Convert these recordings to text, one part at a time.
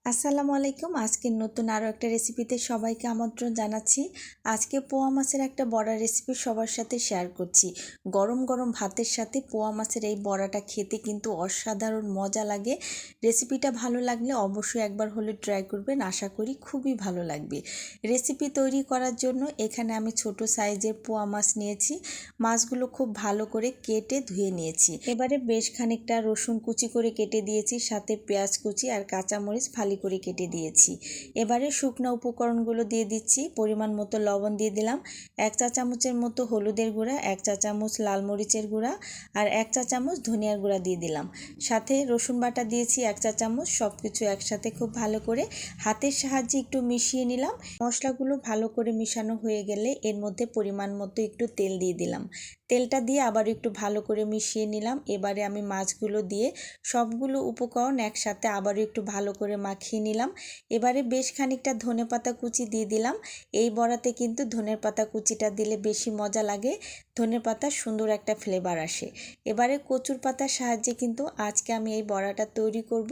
আসসালামু আলাইকুম। আজকের নতুন আরও একটা রেসিপিতে সবাইকে আমন্ত্রণ জানাচ্ছি। আজকে পোয়া মাছের একটা বড়া রেসিপি সবার সাথে শেয়ার করছি। গরম গরম ভাতের সাথে পোয়া মাছের এই বড়াটা খেতে কিন্তু অসাধারণ মজা লাগে। রেসিপিটা ভালো লাগলে অবশ্যই একবার হলে ট্রাই করবেন, আশা করি খুবই ভালো লাগবে। রেসিপি তৈরি করার জন্য এখানে আমি ছোট সাইজের পোয়া মাছ নিয়েছি। মাছগুলো খুব ভালো করে কেটে ধুয়ে নিয়েছি। এবারে বেশ খানিকটা রসুন কুচি করে কেটে দিয়েছি, সাথে পেঁয়াজ কুচি আর কাঁচামরিচ ফালি করে কেটে দিয়েছি। এবারে শুকনো উপকরণগুলো দিয়ে দিচ্ছি। পরিমাণ মতো লবণ দিয়ে দিলাম, 1 চা চামচের মতো হলুদের গুঁড়া, 1 চা চামচ লাল মরিচের গুঁড়া আর 1 চা চামচ ধনিয়ার গুঁড়া দিয়ে দিলাম। সাথে রসুন বাটা দিয়েছি 1 চা চামচ। সব কিছু একসাথে খুব ভালো করে হাতের সাহায্যে একটু মিশিয়ে নিলাম। মশলাগুলো ভালো করে মিশানো হয়ে গেলে এর মধ্যে পরিমাণ মতো একটু তেল দিয়ে দিলাম। তেলটা দিয়ে আবার একটু ভালো করে মিশিয়ে নিলাম। এবারে আমি মাছগুলো দিয়ে সবগুলো উপকরণ একসাথে আবারও একটু ভালো করে মাখিয়ে নিলাম। এবারে বেশ খানিকটা ধনেপাতা কুচি দিয়ে দিলাম। এই বড়াতে কিন্তু ধনেপাতা কুচিটা দিলে বেশি মজা লাগে, ধনেপাতার সুন্দর একটা ফ্লেভার আসে। এবারে কচুর পাতার সাহায্যে কিন্তু আজকে আমি এই বড়াটা তৈরি করব।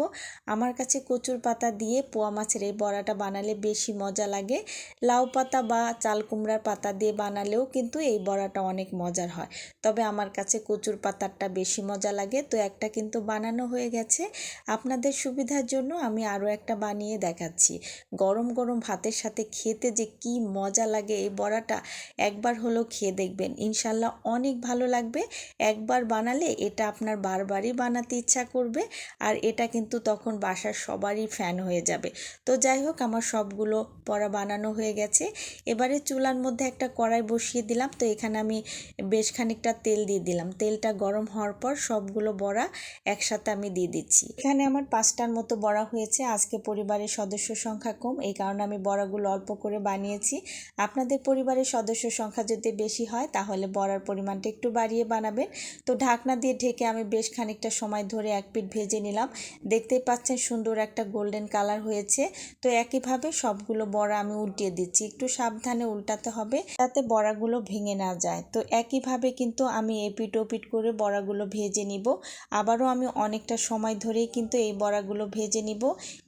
আমার কাছে কচুর পাতা দিয়ে পোয়া মাছের এই বড়াটা বানালে বেশি মজা লাগে। লাউ পাতা বা চাল কুমড়ার পাতা দিয়ে বানালেও কিন্তু এই বড়াটা অনেক মজার হয়, তবে আমার কাছে কচুর পাতারটা বেশি মজা লাগে। তো একটা কিন্তু বানানো হয়ে গেছে। আপনাদের সুবিধার জন্য আমি আরও একটা বানিয়ে দেখাচ্ছি। গরম গরম ভাতের সাথে খেতে যে কি মজা লাগে এই বড়াটা, একবার হলেও খেয়ে দেখবেন, ইনশাল্লাহ অনেক ভালো লাগবে। একবার বানালে এটা আপনার বারবারই বানাতে ইচ্ছা করবে, আর এটা কিন্তু তখন বাসার সবারই ফ্যান হয়ে যাবে। তো যাই হোক, আমার সবগুলো বড়া বানানো হয়ে গেছে। এবারে চুলার মধ্যে একটা কড়াই বসিয়ে দিলাম। তো এখানে আমি বেশ খানিকটা তেল দিয়ে দিলাম। তেলটা গরম হওয়ার পর সবগুলো বড়া একসাথে আমি দিয়ে দিচ্ছি। এখানে আমার 5টার মতো বড়া হয়েছে। আজকে পরিবারের সদস্য সংখ্যা কম, এই কারণে আমি বড়াগুলো অল্প করে বানিয়েছি। আপনাদের পরিবারের সদস্য সংখ্যা যদি বেশি হয় তাহলে বড়ার পরিমাণটা একটু বাড়িয়ে বানাবেন। তো ঢাকনা দিয়ে ঢেকে আমি বেশ খানিকটা সময় ধরে এক পিঠ ভেজে নিলাম। দেখতেই পাচ্ছেন সুন্দর একটা গোল্ডেন কালার হয়েছে। তো একইভাবে সবগুলো বড়া আমি উল্টিয়ে দিচ্ছি। একটু সাবধানে উল্টাতে হবে যাতে বড়াগুলো ভেঙে না যায়। তো একইভাবে কিন্তু আমি এপিট ওপিট করে বড়াগুলো ভেজে নিব। আবারও আমি অনেকটা সময় ধরেই কিন্তু এই বড়াগুলো ভেজে নিব।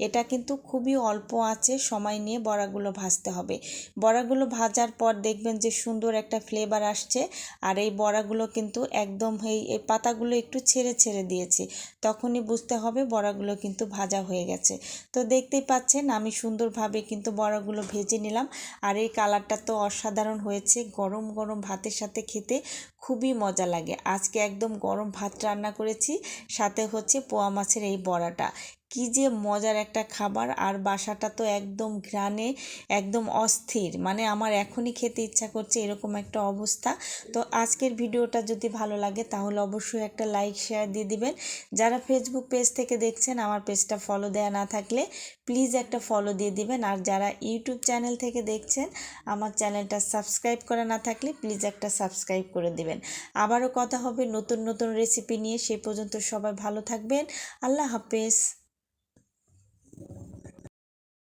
এটা কিন্তু খুবই অল্প আঁচে সময় নিয়ে বড়াগুলো ভাজতে হবে। বড়াগুলো ভাজার পর দেখবেন যে সুন্দর একটা ফ্লেভার আসছে, আর এই বড়াগুলো কিন্তু একদম এই পাতাগুলো একটু ছেড়ে ছেড়ে দিয়েছি, তখনই বুঝতে হবে বড়াগুলো কিন্তু ভাজা হয়ে গেছে। তো দেখতেই পাচ্ছেন আমি সুন্দরভাবে কিন্তু বড়াগুলো ভেজে নিলাম। আর এই কালারটা তো অসাধারণ হয়েছে। গরম গরম ভাতের সাথে খেতে খুবই মজা লাগে। আজকে একদম গরম ভাত রান্না করেছি, সাথে হচ্ছে পোয়া মাছের এই বড়াটা। কি যে মজার একটা খাবার, আর বাসাটা তো একদম ঘ্রাণে একদম অস্থির, মানে আমার এখনই খেতে ইচ্ছা করছে, এরকম একটা অবস্থা। তো আজকের ভিডিওটা যদি ভালো লাগে তাহলে অবশ্যই একটা লাইক শেয়ার দিয়ে দিবেন। যারা ফেসবুক পেজ থেকে দেখছেন, আমার পেজটা ফলো দেওয়া না থাকলে প্লিজ একটা ফলো দিয়ে দিবেন। আর যারা ইউটিউব চ্যানেল থেকে দেখছেন, আমার চ্যানেলটা সাবস্ক্রাইব করা না থাকলে প্লিজ একটা সাবস্ক্রাইব করে দিবেন। আবারও কথা হবে নতুন নতুন রেসিপি নিয়ে। সে পর্যন্ত সবাই ভালো থাকবেন। আল্লাহ হাফেজ।